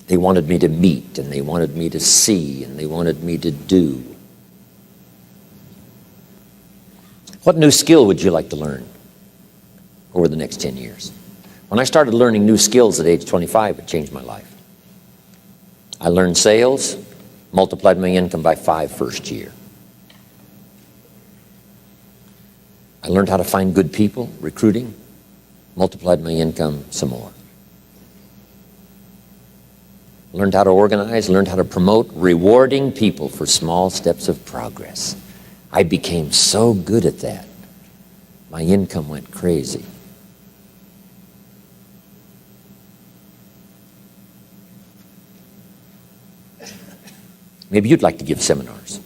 They wanted me to meet, and they wanted me to see, and they wanted me to do. What new skill would you like to learn over the next 10 years? When I started learning new skills at age 25, it changed my life. I learned sales, multiplied my income by 5 first year. I learned how to find good people, recruiting, multiplied my income some more. Learned how to organize, learned how to promote, rewarding people for small steps of progress. I became so good at that, my income went crazy. Maybe you'd like to give seminars,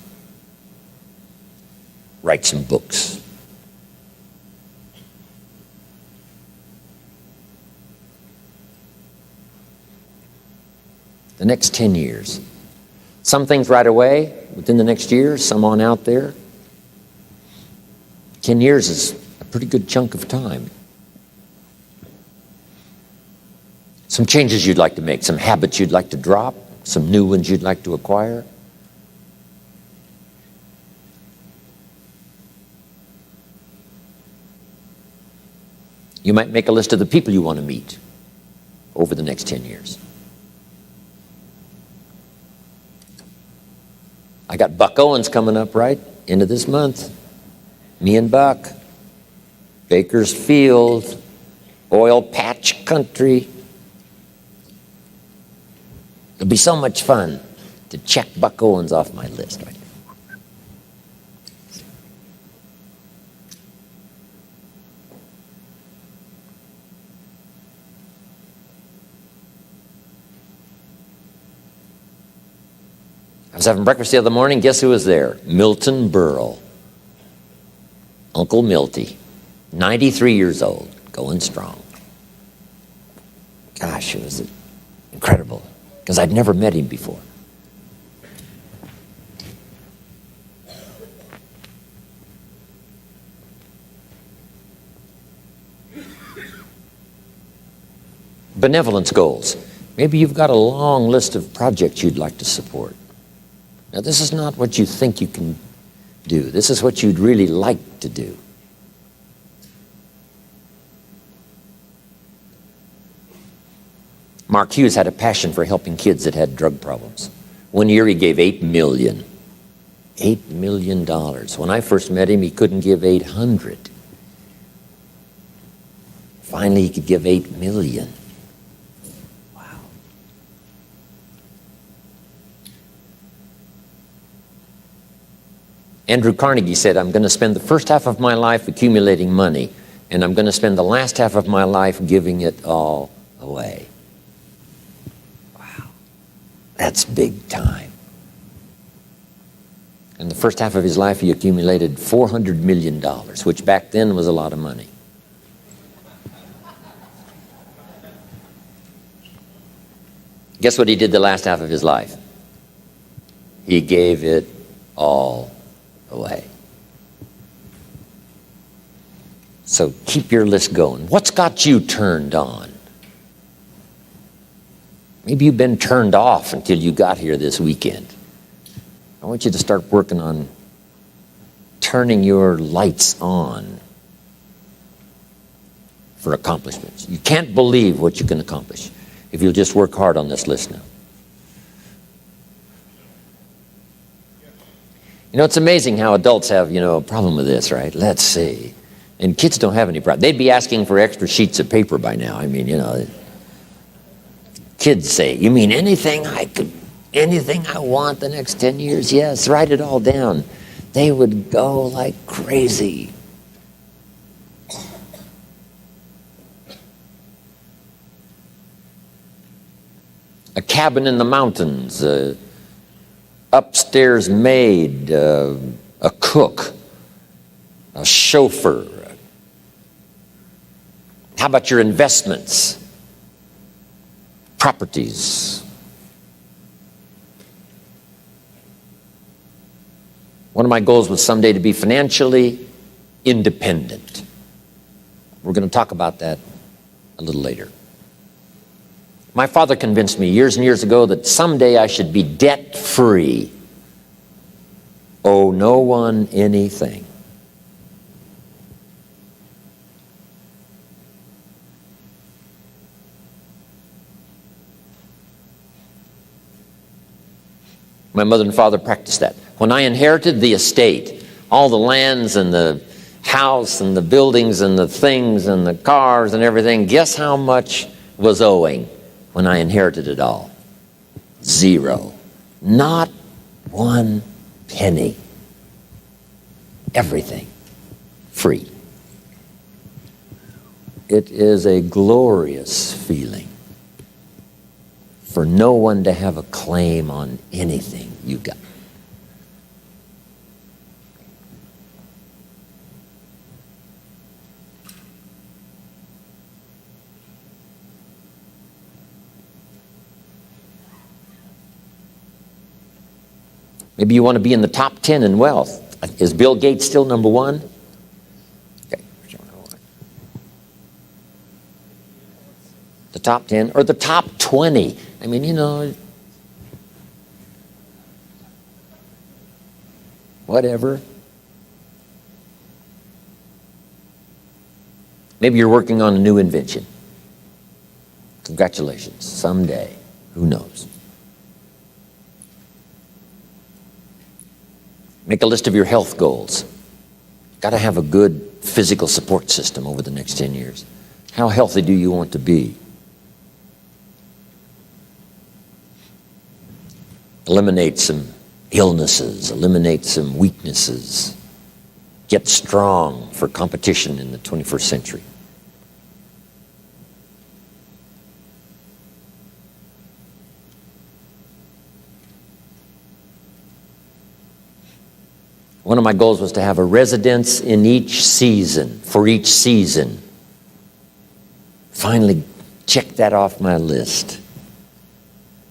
write some books. The next 10 years. Some things right away, within the next year, some on out there. 10 years is a pretty good chunk of time. Some changes you'd like to make, some habits you'd like to drop, some new ones you'd like to acquire. You might make a list of the people you want to meet over the next 10 years. I got Buck Owens coming up right into this month. Me and Buck. Bakersfield, oil patch country. It'll be so much fun to check Buck Owens off my list right now. I was having breakfast the other morning. Guess who was there? Milton Berle. Uncle Milty. 93 years old. Going strong. Gosh, it was incredible. Because I'd never met him before. Benevolence goals. Maybe you've got a long list of projects you'd like to support. Now, this is not what you think you can do. This is what you'd really like to do. Mark Hughes had a passion for helping kids that had drug problems. One year he gave $8 million. $8 million. When I first met him, he couldn't give 800. Finally, he could give 8 million. Wow. Andrew Carnegie said, I'm going to spend the first half of my life accumulating money, and I'm going to spend the last half of my life giving it all away. Wow. That's big time. In the first half of his life, he accumulated $400 million, which back then was a lot of money. Guess what he did the last half of his life? He gave it all away. So keep your list going. What's got you turned on? Maybe you've been turned off until you got here this weekend. I want you to start working on turning your lights on for accomplishments. You can't believe what you can accomplish if you'll just work hard on this list now. You know, it's amazing how adults have, a problem with this, right? Let's see. And kids don't have any problem. They'd be asking for extra sheets of paper by now. I mean, kids say, you mean anything I want the next 10 years? Yes, write it all down. They would go like crazy. A cabin in the mountains, upstairs maid, a cook, a chauffeur. How about your investments, properties? One of my goals was someday to be financially independent. We're going to talk about that a little later. My father convinced me years and years ago that someday I should be debt-free. Owe no one anything. My mother and father practiced that. When I inherited the estate, all the lands and the house and the buildings and the things and the cars and everything, guess how much was owing when I inherited it all? 0. Not 1 penny. Everything free. It is a glorious feeling for no one to have a claim on anything you got. Maybe you want to be in the top 10 in wealth. Is Bill Gates still number 1? Okay. The top 10 or the top 20. I mean, you know, whatever. Maybe you're working on a new invention. Congratulations. Someday. Who knows? Make a list of your health goals. Got to have a good physical support system over the next 10 years. How healthy do you want to be? Eliminate some illnesses, eliminate some weaknesses. Get strong for competition in the 21st century. One of my goals was to have a residence in each season, for each season. Finally, check that off my list.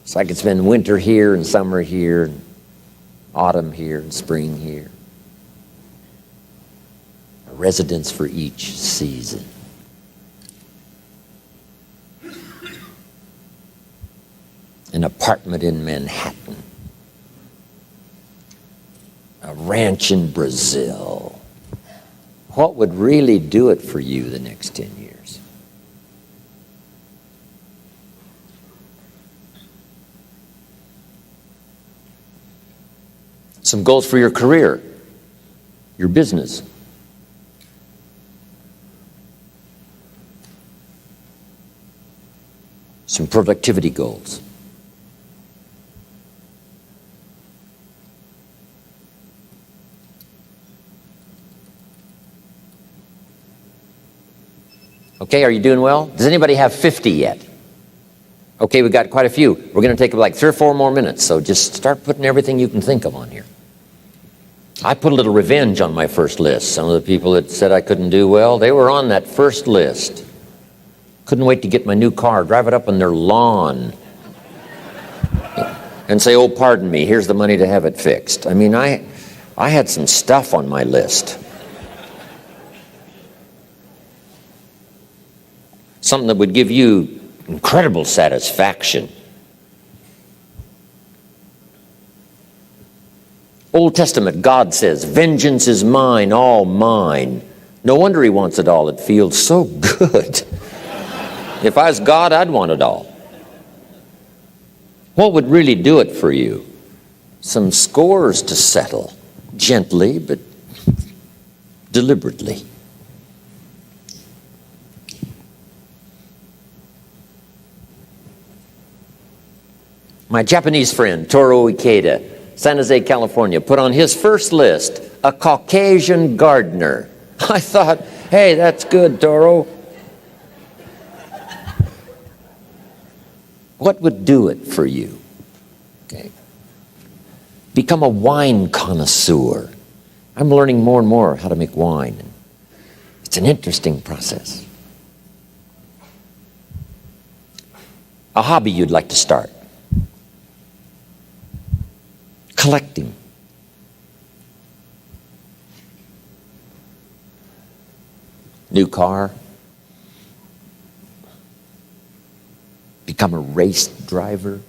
So I could spend winter here and summer here, and autumn here and spring here. A residence for each season. An apartment in Manhattan. A ranch in Brazil. What would really do it for you the next 10 years? Some goals for your career, your business. Some productivity goals. Okay, are you doing well? Does anybody have 50 yet? Okay, we've got quite a few. We're going to take like 3 or 4 more minutes, so just start putting everything you can think of on here. I put a little revenge on my first list. Some of the people that said I couldn't do well, they were on that first list. Couldn't wait to get my new car, drive it up on their lawn, and say, oh, pardon me, here's the money to have it fixed. I mean, I had some stuff on my list. Something that would give you incredible satisfaction. Old Testament, God says, vengeance is mine, all mine. No wonder he wants it all. It feels so good. If I was God, I'd want it all. What would really do it for you? Some scores to settle, gently but deliberately. My Japanese friend, Toro Ikeda, San Jose, California, put on his first list a Caucasian gardener. I thought, hey, that's good, Toro. What would do it for you? Okay. Become a wine connoisseur. I'm learning more and more how to make wine. It's an interesting process. A hobby you'd like to start. Collecting. New car. become a race driver?